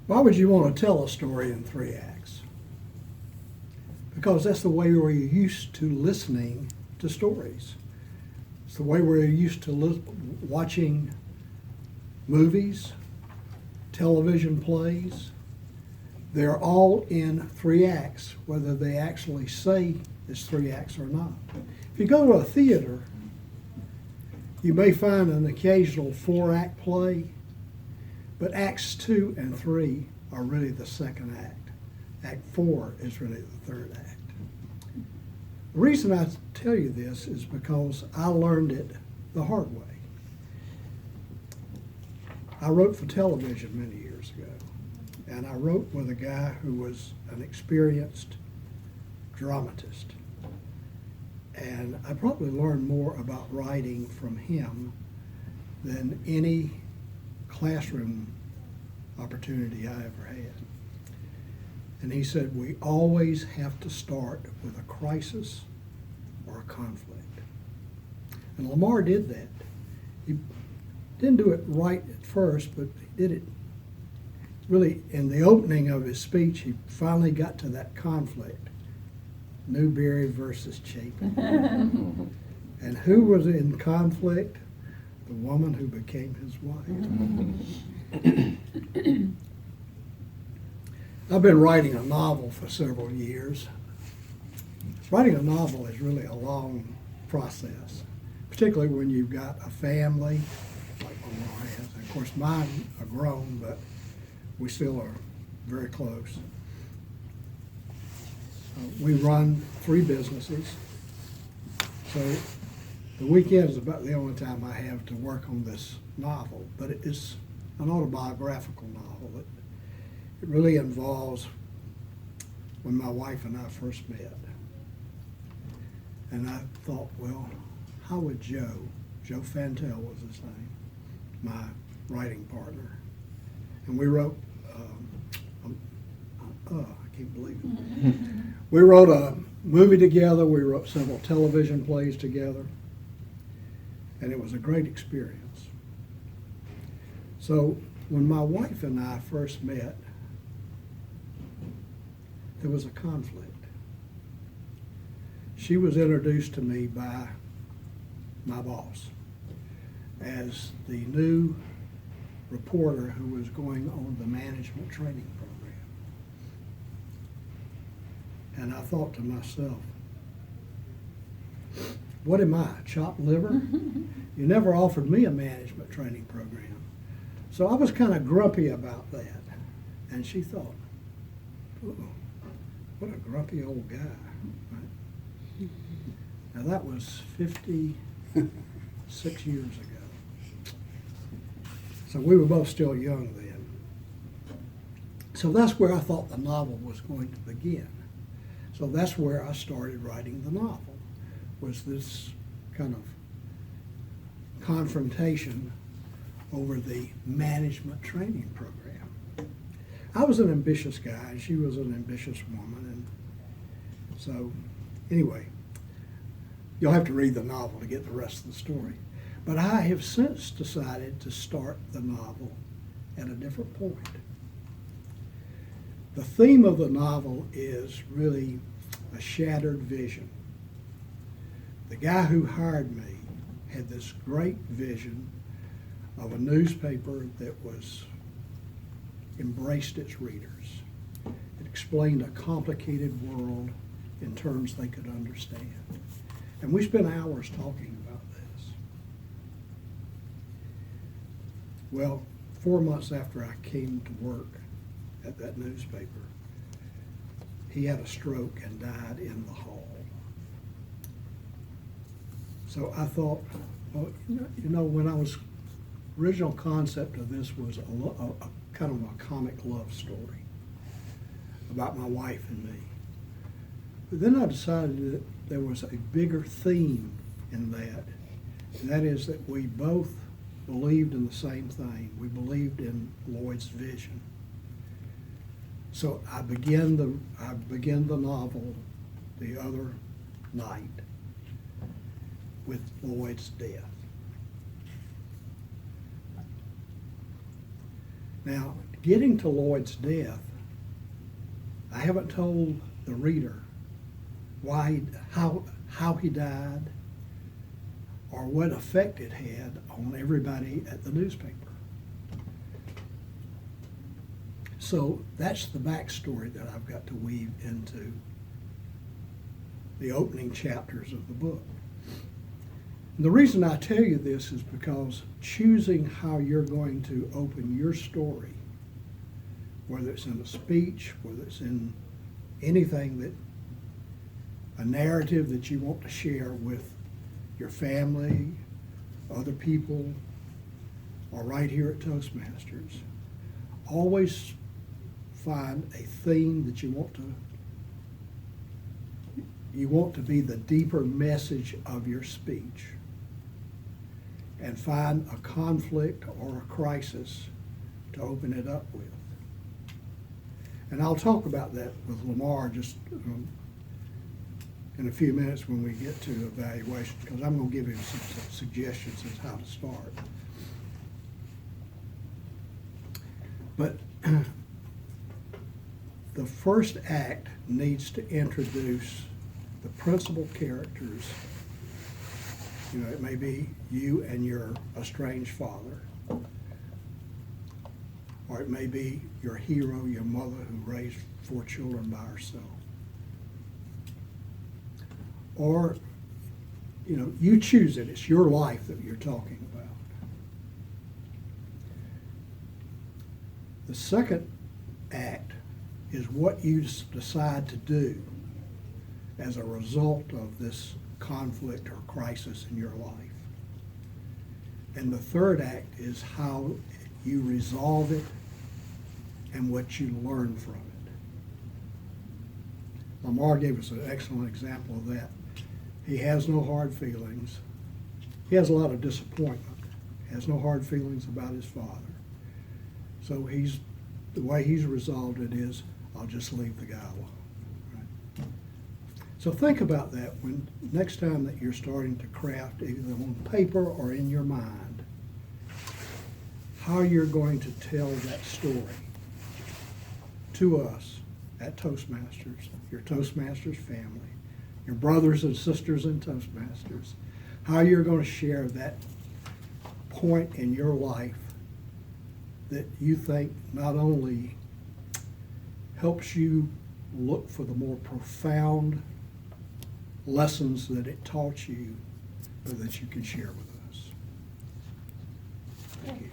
Why would you want to tell a story in 3 acts? Because that's the way we're used to listening to stories. It's the way we're used to watching movies, television plays. They're all in 3 acts, whether they actually say it's 3 acts or not. If you go to a theater, you may find an occasional 4-act play, but acts 2 and 3 are really the 2nd act. Act 4 is really the 3rd act. The reason I tell you this is because I learned it the hard way. I wrote for television many years ago, and I wrote with a guy who was an experienced dramatist. And I probably learned more about writing from him than any classroom opportunity I ever had. And he said, we always have to start with a crisis or a conflict. And Lamar did that. He didn't do it right at first, but he did it really in the opening of his speech. He finally got to that conflict. Newberry versus Chapin. And who was in conflict? The woman who became his wife. I've been writing a novel for several years. Writing a novel is really a long process, particularly when you've got a family, like Lamar has. Of course, mine are grown, but we still are very close. We run 3 businesses, so the weekend is about the only time I have to work on this novel, but it is an autobiographical novel. It really involves when my wife and I first met. And I thought, well, how would Joe Fantel was his name, my writing partner, and we wrote, I can't believe it. We wrote a movie together, we wrote several television plays together, and it was a great experience. So when my wife and I first met, there was a conflict. She was introduced to me by my boss as the new reporter who was going on the management training program. And I thought to myself, what am I, chopped liver? You never offered me a management training program. So I was kind of grumpy about that. And she thought, oh, what a grumpy old guy. Right? Now that was 56 years ago. So we were both still young then. So that's where I thought the novel was going to begin. So that's where I started writing the novel, was this kind of confrontation over the management training program. I was an ambitious guy, and she was an ambitious woman, and so anyway, you'll have to read the novel to get the rest of the story. But I have since decided to start the novel at a different point. The theme of the novel is really a shattered vision. The guy who hired me had this great vision of a newspaper that embraced its readers. It explained a complicated world in terms they could understand. And we spent hours talking about this. Well, 4 months after I came to work at that newspaper, he had a stroke and died in the hall. So I thought, well, you know, when I was, original concept of this was a kind of a comic love story about my wife and me. But then I decided that there was a bigger theme in that, and that is that we both believed in the same thing. We believed in Lloyd's vision. So I began the novel the other night with Lloyd's death. Now, getting to Lloyd's death, I haven't told the reader how he died or what effect it had on everybody at the newspaper. So that's the backstory that I've got to weave into the opening chapters of the book. And the reason I tell you this is because choosing how you're going to open your story, whether it's in a speech, whether it's in anything that, a narrative that you want to share with your family, other people, or right here at Toastmasters, always find a theme that you want to be the deeper message of your speech, and find a conflict or a crisis to open it up with. And I'll talk about that with Lamar just in a few minutes when we get to evaluation, because I'm going to give him some suggestions as how to start. But the first act needs to introduce the principal characters. You know, it may be you and your estranged father, or it may be your hero, your mother who raised 4 children by herself. Or, you know, you choose it. It's your life that you're talking about. The second act is what you decide to do as a result of this conflict or crisis in your life. And the third act is how you resolve it and what you learn from it. Lamar gave us an excellent example of that. He has no hard feelings. He has a lot of disappointment. He has no hard feelings about his father. So the way he's resolved it is, I'll just leave the guy alone. Right? So think about that when next time that you're starting to craft either on paper or in your mind, how you're going to tell that story to us at Toastmasters, your Toastmasters family, your brothers and sisters in Toastmasters, how you're going to share that point in your life that you think not only helps you look for the more profound lessons that it taught you, but that you can share with us. Thank you.